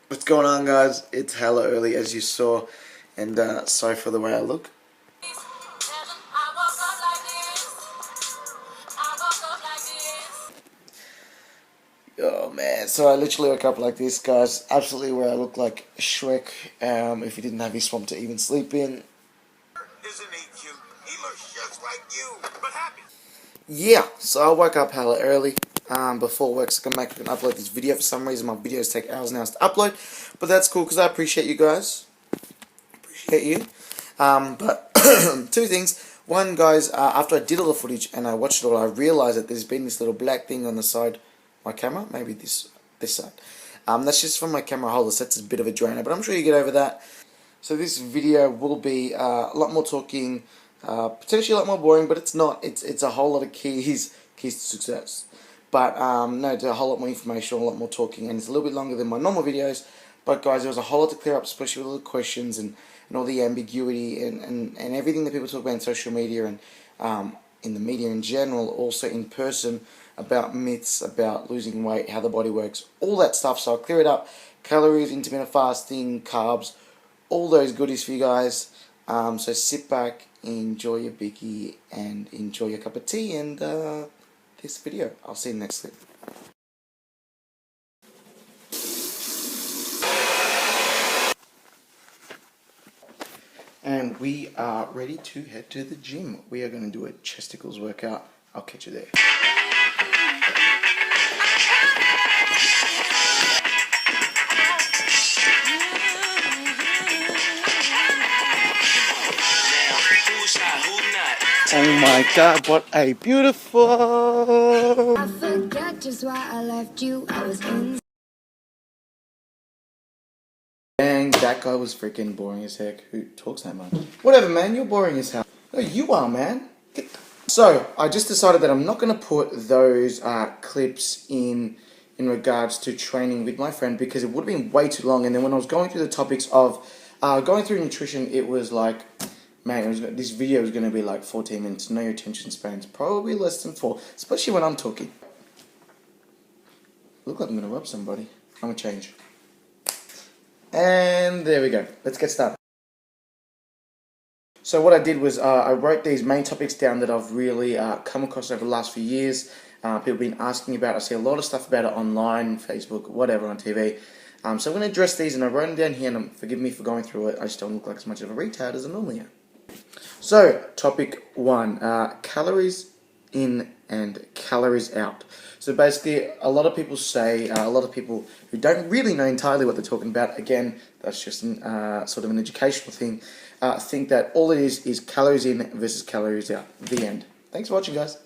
What's going on, guys? It's hella early, as you saw, and sorry for the way I look. Oh man, so I literally woke up like this, guys. Absolutely where I look like Shrek if he didn't have his swamp to even sleep in. Isn't he cute? He looks just like you, but happy. Yeah, so I woke up hella early before work, so I can upload this video. For some reason, my videos take hours and hours to upload, but that's cool because I appreciate you guys. Appreciate you. But two things. One, guys, after I did all the footage and I watched it all, I realized that there's been this little black thing on the side of my camera, maybe this side. That's just from my camera holder, so that's a bit of a drainer, but I'm sure you get over that. So this video will be a lot more talking, potentially a lot more boring, but it's not. It's a whole lot of keys to success. But no, it's a whole lot more information, a lot more talking, and it's a little bit longer than my normal videos. But guys, there was a whole lot to clear up, especially with all the questions and all the ambiguity and everything that people talk about in social media and in the media in general, also in person, about myths, about losing weight, how the body works, all that stuff. So I'll clear it up. Calories, intermittent fasting, carbs, all those goodies for you guys. So sit back, enjoy your biggie, and enjoy your cup of tea and this video. I'll see you next clip. And we are ready to head to the gym. We are going to do a chesticles workout. I'll catch you there. Oh my god, what a beautiful... I forget just why I left you. I was in. Dang, that guy was freaking boring as heck. Who talks that much? Whatever, man, you're boring as hell. No, you are, man. So, I just decided that I'm not going to put those clips in regards to training with my friend because it would have been way too long. And then when I was going through the topics of going through nutrition, it was like, man, this video is going to be like 14 minutes. No, your attention span's probably less than 4, especially when I'm talking. Look like I'm going to rub somebody. I'm going to change. And there we go. Let's get started. So what I did was I wrote these main topics down that I've really come across over the last few years. People have been asking about. I see a lot of stuff about it online, Facebook, whatever, on TV. So I'm going to address these, and I wrote them down here, and forgive me for going through it. I just don't look like as much of a retard as I normally am. So, topic 1, calories in and calories out. So basically, a lot of people say, a lot of people who don't really know entirely what they're talking about, again, that's just sort of an educational thing, think that all it is calories in versus calories out. The end. Thanks for watching, guys.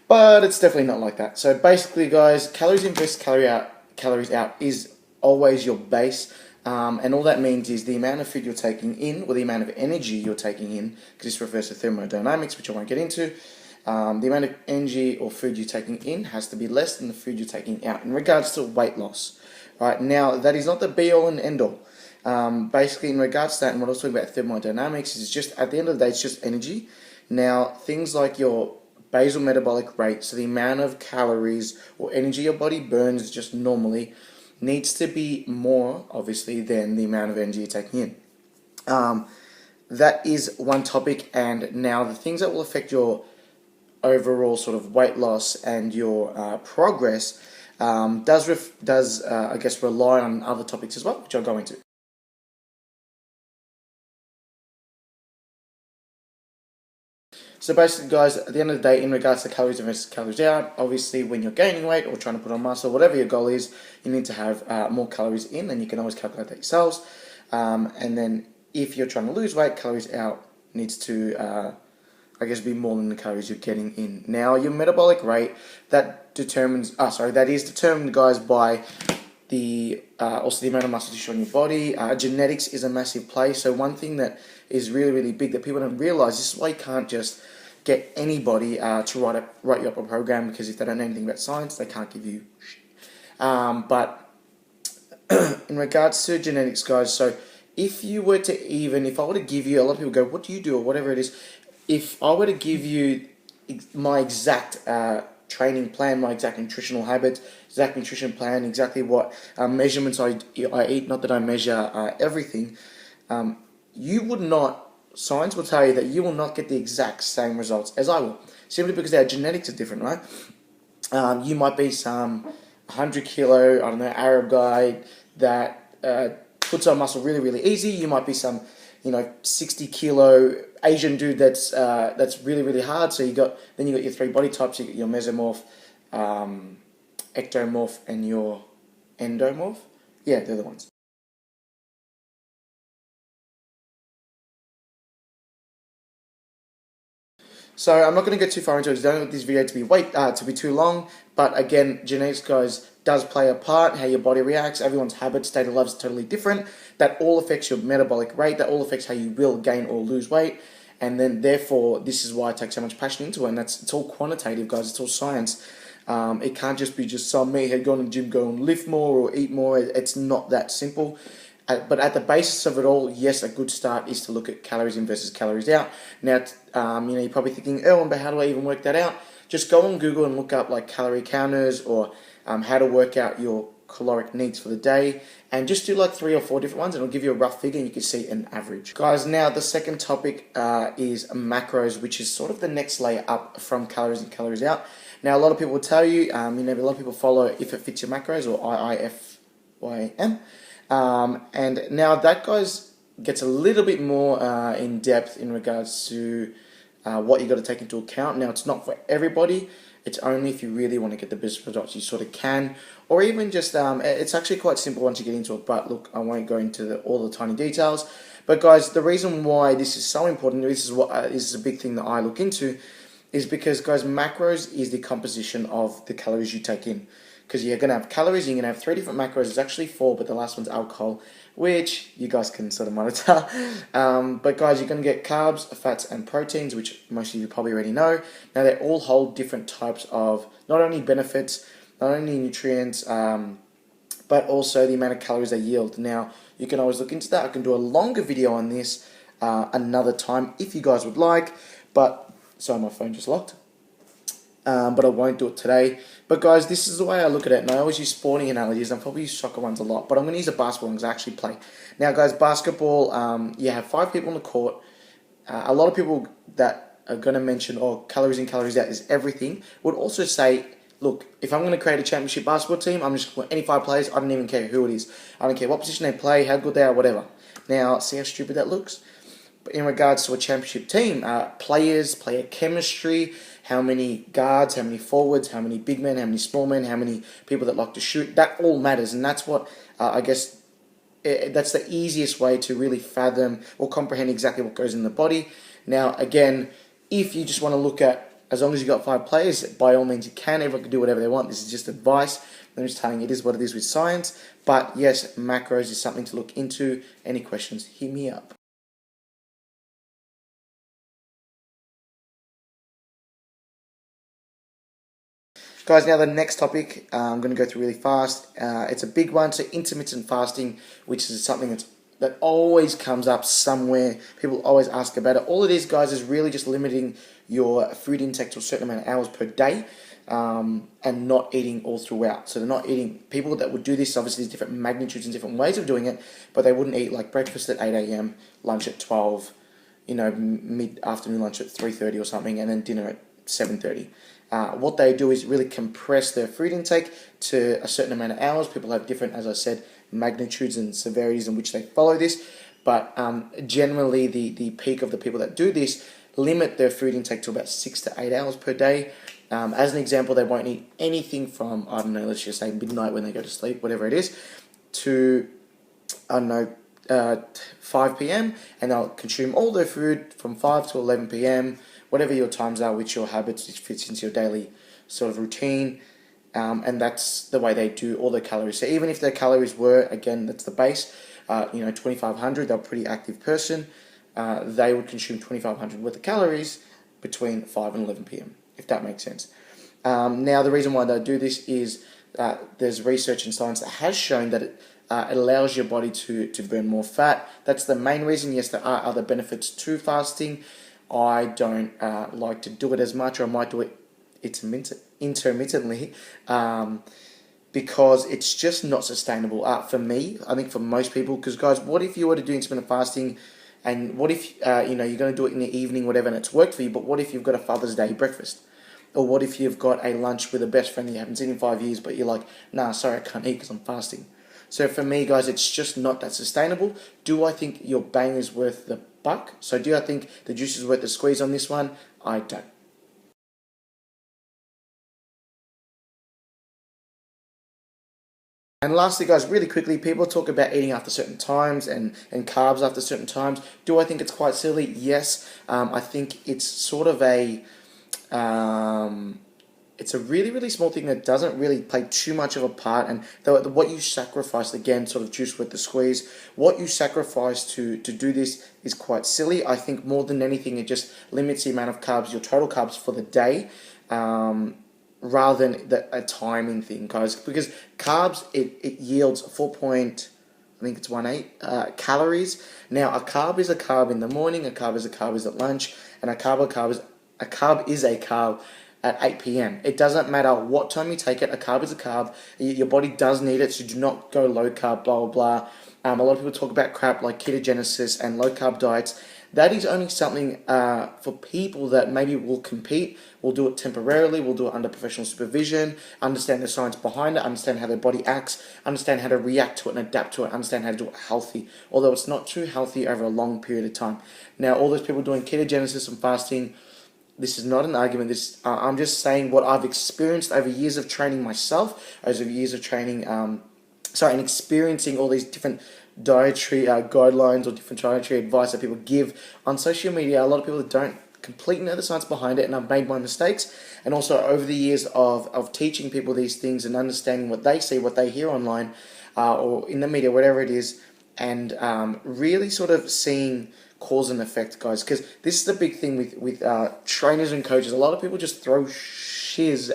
But it's definitely not like that. So basically, guys, calories in versus calories out is always your base. And all that means is the amount of food you're taking in, or the amount of energy you're taking in, because this refers to thermodynamics, which I won't get into. The amount of energy or food you're taking in has to be less than the food you're taking out in regards to weight loss. Right, now, that is not the be-all and end-all. Basically, in regards to that, and what I was talking about thermodynamics, is just, at the end of the day, it's just energy. Now, things like your basal metabolic rate, so the amount of calories or energy your body burns just normally, needs to be more, obviously, than the amount of energy you're taking in. That is one topic, and now the things that will affect your overall sort of weight loss and your progress does I guess, rely on other topics as well, which I'll go into. So basically, guys, at the end of the day, in regards to calories in versus calories out, obviously when you're gaining weight or trying to put on muscle, whatever your goal is, you need to have more calories in, and you can always calculate that yourselves. And then if you're trying to lose weight, calories out needs to, I guess, be more than the calories you're getting in. Now, your metabolic rate, that is determined, guys, by the also the amount of muscle tissue on your body. Genetics is a massive play. So one thing that is really, really big that people don't realize, this is why you can't just get anybody to write you up a program, because if they don't know anything about science, they can't give you shit. But in regards to genetics, guys, so if I were to give you, a lot of people go, what do you do, or whatever it is, if I were to give you my exact training plan, my exact nutritional habits, exact nutrition plan, exactly what measurements I eat. Not that I measure everything. You would not, science will tell you that you will not get the exact same results as I will, simply because our genetics are different, right? You might be some 100 kilo, I don't know, Arab guy that puts on muscle really, really easy. You might be some, 60 kilo Asian dude that's really, really hard. So then you got your three body types. You got your mesomorph, ectomorph, and your endomorph. Yeah, they're the ones. So I'm not going to get too far into it. I don't want this video to be too long. But again, genetics, guys, does play a part. How your body reacts, everyone's habit, state of life is totally different. That all affects your metabolic rate. That all affects how you will gain or lose weight. And then therefore, this is why I take so much passion into it. And it's all quantitative, guys. It's all science. It can't just be just some meathead going to the gym, go and lift more or eat more. It's not that simple. But at the basis of it all, yes, a good start is to look at calories in versus calories out. Now, you're probably thinking, oh, but how do I even work that out? Just go on Google and look up like calorie counters or how to work out your caloric needs for the day, and just do like 3 or 4 different ones, and it'll give you a rough figure and you can see an average. Guys, now the second topic is macros, which is sort of the next layer up from calories in, calories out. Now, a lot of people will tell you, a lot of people follow If It Fits Your Macros, or IIFYM. And now that, guys, gets a little bit more in depth in regards to what you got to take into account. Now, it's not for everybody. It's only if you really want to get the best results you sort of can, or even just it's actually quite simple once you get into it. But look, I won't go into all the tiny details. But guys, the reason why this is so important, this is a big thing that I look into, is because, guys, macros is the composition of the calories you take in. Because you're going to have calories, you're going to have 3 different macros. It's actually 4, but the last one's alcohol, which you guys can sort of monitor. But guys, you're going to get carbs, fats, and proteins, which most of you probably already know. Now, they all hold different types of not only benefits, not only nutrients, but also the amount of calories they yield. Now, you can always look into that. I can do a longer video on this another time if you guys would like. But, sorry, my phone just locked. But I won't do it today. But guys, this is the way I look at it, and I always use sporting analogies. I probably use soccer ones a lot, but I'm going to use a basketball one because I actually play. Now, guys, basketball, you have 5 people on the court. A lot of people that are going to mention, calories in, calories out is everything, would also say, look, if I'm going to create a championship basketball team, I'm just going to put any 5 players. I don't even care who it is. I don't care what position they play, how good they are, whatever. Now, see how stupid that looks? But in regards to a championship team, players, player chemistry, how many guards, how many forwards, how many big men, how many small men, how many people that like to shoot, that all matters. And that's what, I guess, that's the easiest way to really fathom or comprehend exactly what goes in the body. Now, again, if you just want to look at, as long as you've got 5 players, by all means you can. Everyone can do whatever they want. This is just advice. I'm just telling you it is what it is with science. But yes, macros is something to look into. Any questions, hit me up. Guys, now the next topic I'm going to go through really fast. It's a big one, so intermittent fasting, which is something that always comes up somewhere. People always ask about it. All it is, guys, is really just limiting your food intake to a certain amount of hours per day, and not eating all throughout. So they're not eating. People that would do this, obviously there's different magnitudes and different ways of doing it, but they wouldn't eat like breakfast at 8 a.m., lunch at 12, mid-afternoon lunch at 3:30 or something, and then dinner at 7:30. What they do is really compress their food intake to a certain amount of hours. People have different, as I said, magnitudes and severities in which they follow this. But generally, the peak of the people that do this limit their food intake to about 6 to 8 hours per day. As an example, they won't eat anything from, I don't know, let's just say midnight when they go to sleep, whatever it is, to, I don't know, 5 p.m. And they'll consume all their food from 5 to 11 p.m., whatever your times are, which your habits, which fits into your daily sort of routine, and that's the way they do all their calories. So even if their calories were, again, that's the base, 2,500, they're a pretty active person, they would consume 2,500 worth of calories between 5 and 11 p.m., if that makes sense. Now, the reason why they do this is there's research and science that has shown that it allows your body to burn more fat. That's the main reason. Yes, there are other benefits to fasting. I don't like to do it as much, or I might do it intermittently, because it's just not sustainable for me. I think for most people, because guys, what if you were to do intermittent fasting, and what if you're going to do it in the evening, whatever, and it's worked for you, but what if you've got a Father's Day breakfast? Or what if you've got a lunch with a best friend that you haven't seen in 5 years, but you're like, nah, sorry, I can't eat because I'm fasting. So for me, guys, it's just not that sustainable. Do I think your bang is worth the buck? So do I think the juice is worth the squeeze on this one? I don't. And lastly, guys, really quickly, people talk about eating after certain times and carbs after certain times. Do I think it's quite silly? Yes. I think it's sort of it's a really, really small thing that doesn't really play too much of a part. And what you sacrifice, again, sort of juice with the squeeze, what you sacrifice to do this is quite silly. I think more than anything, it just limits the amount of carbs, your total carbs for the day, rather than a timing thing, guys. Because carbs, it yields 4.18 calories. Now, a carb is a carb in the morning, a carb is a carb is at lunch, and a carb is a carb at 8 p.m. It doesn't matter what time you take it, a carb is a carb. Your body does need it, so do not go low carb, blah, blah, blah. A lot of people talk about crap like ketogenesis and low carb diets. That is only something for people that maybe will compete, will do it temporarily, will do it under professional supervision, understand the science behind it, understand how their body acts, understand how to react to it and adapt to it, understand how to do it healthy, although it's not too healthy over a long period of time. Now, all those people doing ketogenesis and fasting, this is not an argument. I'm just saying what I've experienced over years of training myself, over years of training, and experiencing all these different dietary guidelines or different dietary advice that people give on social media. A lot of people don't completely know the science behind it, and I've made my mistakes. And also over the years of teaching people these things and understanding what they see, what they hear online, or in the media, whatever it is, and really sort of seeing cause and effect, guys, because this is the big thing with trainers and coaches. A lot of people just throw shiz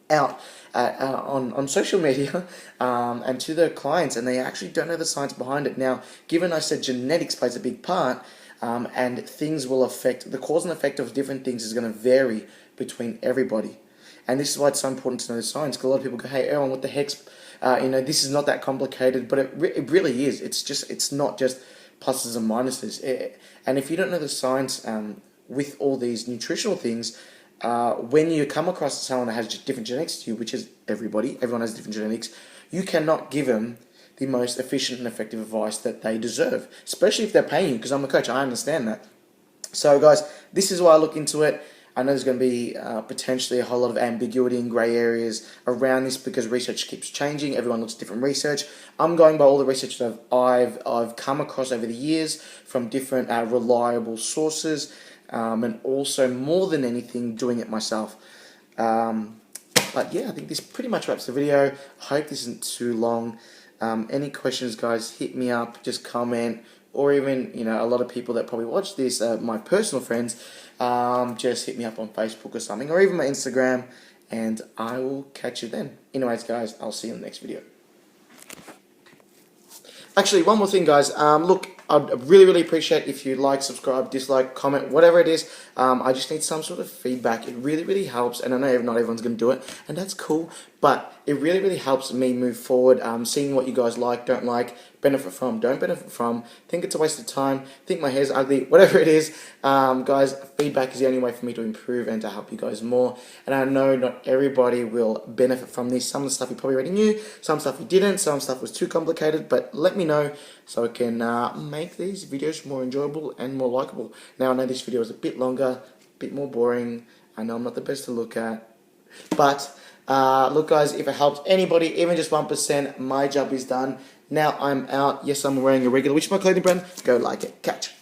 out on social media and to their clients, and they actually don't know the science behind it. Now, given I said genetics plays a big part, and things will affect, the cause and effect of different things is going to vary between everybody. And this is why it's so important to know the science, because a lot of people go, hey, Erwin, what the heck's, this is not that complicated, but it really is. It's not just pluses and minuses. And if you don't know the science with all these nutritional things, when you come across someone that has different genetics to you, which is everyone has different genetics, you cannot give them the most efficient and effective advice that they deserve, especially if they're paying you, because I'm a coach, I understand that. So guys, this is why I look into it. I know there's going to be potentially a whole lot of ambiguity and grey areas around this because research keeps changing. Everyone looks at different research. I'm going by all the research that I've come across over the years from different reliable sources, and also more than anything doing it myself. But yeah, I think this pretty much wraps the video. I hope this isn't too long. Any questions, guys, hit me up, just comment, or even, a lot of people that probably watch this, my personal friends, just hit me up on Facebook or something, or even my Instagram, and I will catch you then. Anyways, guys, I'll see you in the next video. Actually, one more thing, guys. Look, I'd really, really appreciate if you like, subscribe, dislike, comment, whatever it is. I just need some sort of feedback. It really, really helps, and I know not everyone's going to do it, and that's cool, but it really, really helps me move forward, seeing what you guys like, don't like, benefit from, don't benefit from, think it's a waste of time, think my hair's ugly, whatever it is. Guys, feedback is the only way for me to improve and to help you guys more, and I know not everybody will benefit from this. Some of the stuff you probably already knew, some stuff you didn't, some stuff was too complicated, but let me know so I can make these videos more enjoyable and more likable. Now, I know this video is a bit longer, a bit more boring. I know I'm not the best to look at, but look, guys, if it helps anybody, even just 1%, my job is done. Now I'm out. Yes, I'm wearing a regular, which is my clothing brand. Go like it. Catch.